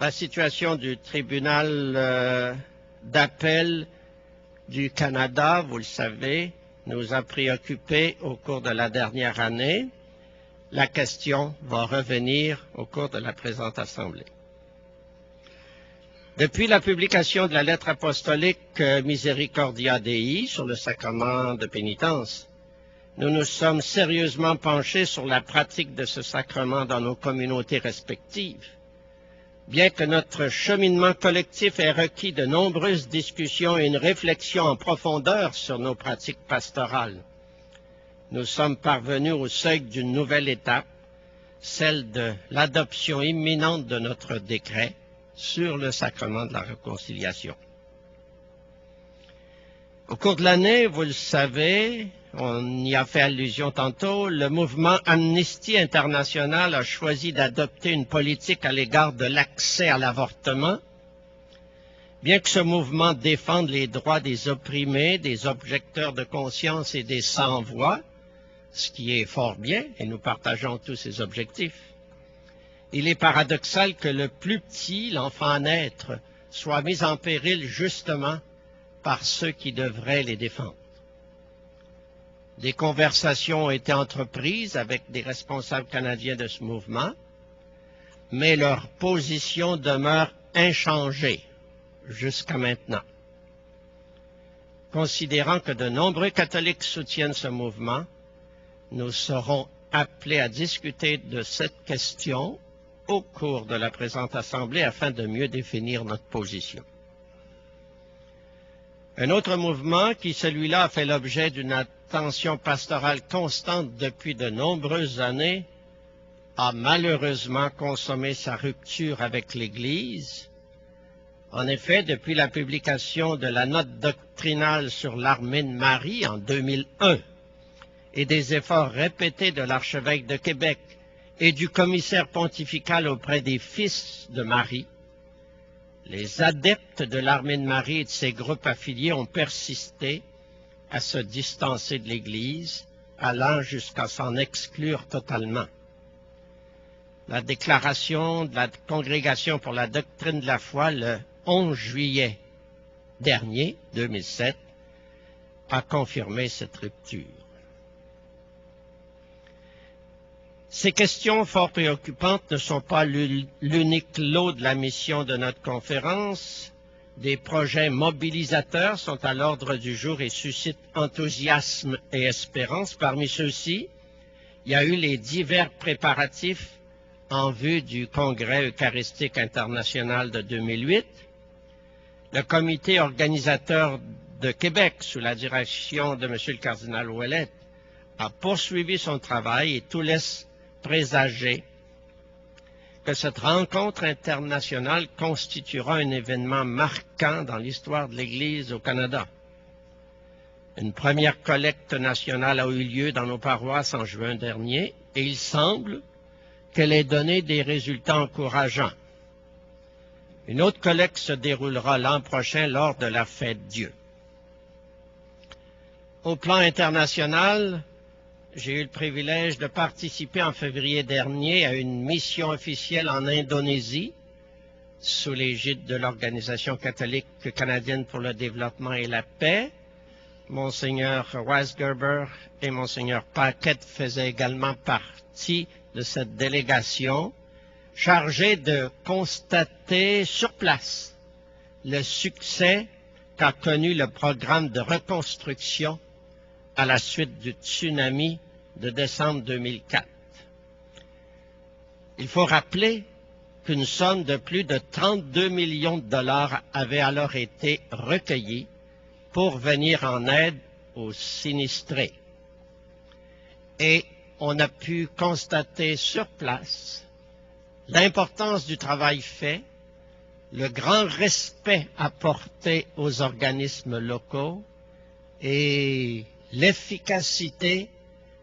La situation du tribunal d'appel du Canada, vous le savez, nous a préoccupés au cours de la dernière année. La question va revenir au cours de la présente Assemblée. Depuis la publication de la lettre apostolique Misericordia Dei sur le sacrement de pénitence, nous nous sommes sérieusement penchés sur la pratique de ce sacrement dans nos communautés respectives. Bien que notre cheminement collectif ait requis de nombreuses discussions et une réflexion en profondeur sur nos pratiques pastorales, nous sommes parvenus au seuil d'une nouvelle étape, celle de l'adoption imminente de notre décret sur le sacrement de la réconciliation. Au cours de l'année, vous le savez, on y a fait allusion tantôt, le mouvement Amnesty International a choisi d'adopter une politique à l'égard de l'accès à l'avortement. Bien que ce mouvement défende les droits des opprimés, des objecteurs de conscience et des sans-voix, ce qui est fort bien, et nous partageons tous ces objectifs, il est paradoxal que le plus petit, l'enfant à naître, soit mis en péril justement par ceux qui devraient les défendre. Des conversations ont été entreprises avec des responsables canadiens de ce mouvement, mais leur position demeure inchangée jusqu'à maintenant. Considérant que de nombreux catholiques soutiennent ce mouvement, nous serons appelés à discuter de cette question au cours de la présente Assemblée afin de mieux définir notre position. Un autre mouvement qui, celui-là, a fait l'objet d'une attention pastorale constante depuis de nombreuses années, a malheureusement consommé sa rupture avec l'Église. En effet, depuis la publication de la note doctrinale sur l'armée de Marie en 2001 et des efforts répétés de l'archevêque de Québec et du commissaire pontifical auprès des fils de Marie, les adeptes de l'armée de Marie et de ses groupes affiliés ont persisté à se distancer de l'Église, allant jusqu'à s'en exclure totalement. La déclaration de la Congrégation pour la doctrine de la foi le 11 juillet dernier, 2007, a confirmé cette rupture. Ces questions fort préoccupantes ne sont pas l'unique lot de la mission de notre conférence. Des projets mobilisateurs sont à l'ordre du jour et suscitent enthousiasme et espérance. Parmi ceux-ci, il y a eu les divers préparatifs en vue du Congrès eucharistique international de 2008. Le comité organisateur de Québec, sous la direction de M. le cardinal Ouellet, a poursuivi son travail et tout laisse présager que cette rencontre internationale constituera un événement marquant dans l'histoire de l'Église au Canada. Une première collecte nationale a eu lieu dans nos paroisses en juin dernier et il semble qu'elle ait donné des résultats encourageants. Une autre collecte se déroulera l'an prochain lors de la Fête Dieu. Au plan international, j'ai eu le privilège de participer en février dernier à une mission officielle en Indonésie, sous l'égide de l'Organisation catholique canadienne pour le développement et la paix. Monseigneur Weisgerber et Monseigneur Paquette faisaient également partie de cette délégation, chargée de constater sur place le succès qu'a connu le programme de reconstruction à la suite du tsunami de décembre 2004. Il faut rappeler qu'une somme de plus de 32 millions de dollars avait alors été recueillie pour venir en aide aux sinistrés. Et on a pu constater sur place l'importance du travail fait, le grand respect apporté aux organismes locaux et l'efficacité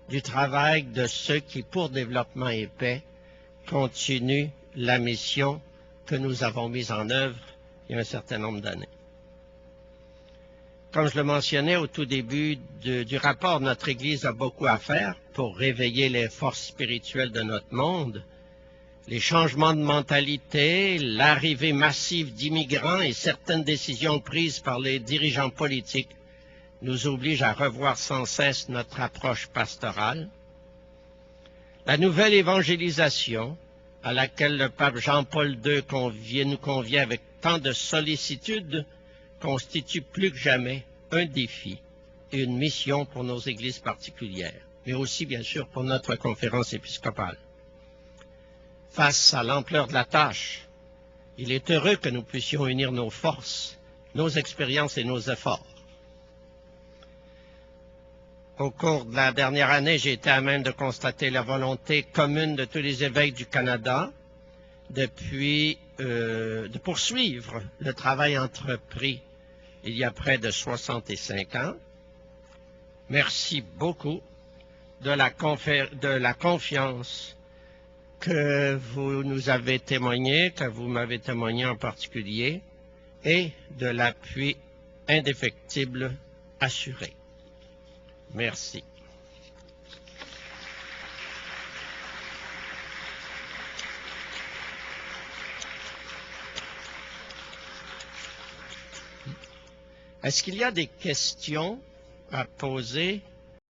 du travail de ceux qui, pour développement et paix, continuent la mission que nous avons mise en œuvre il y a un certain nombre d'années. Comme je le mentionnais au tout début du rapport, notre Église a beaucoup à faire pour réveiller les forces spirituelles de notre monde. Les changements de mentalité, l'arrivée massive d'immigrants et certaines décisions prises par les dirigeants politiques nous obligent à revoir sans cesse notre approche pastorale. La nouvelle évangélisation, à laquelle le pape Jean-Paul II nous convie avec tant de sollicitude, constitue plus que jamais un défi et une mission pour nos églises particulières, mais aussi bien sûr pour notre conférence épiscopale. Face à l'ampleur de la tâche, il est heureux que nous puissions unir nos forces, nos expériences et nos efforts. Au cours de la dernière année, j'ai été à même de constater la volonté commune de tous les évêques du Canada de poursuivre le travail entrepris il y a près de 65 ans. Merci beaucoup de la confiance que vous nous avez témoigné, que vous m'avez témoigné en particulier, et de l'appui indéfectible assuré. Merci. Est-ce qu'il y a des questions à poser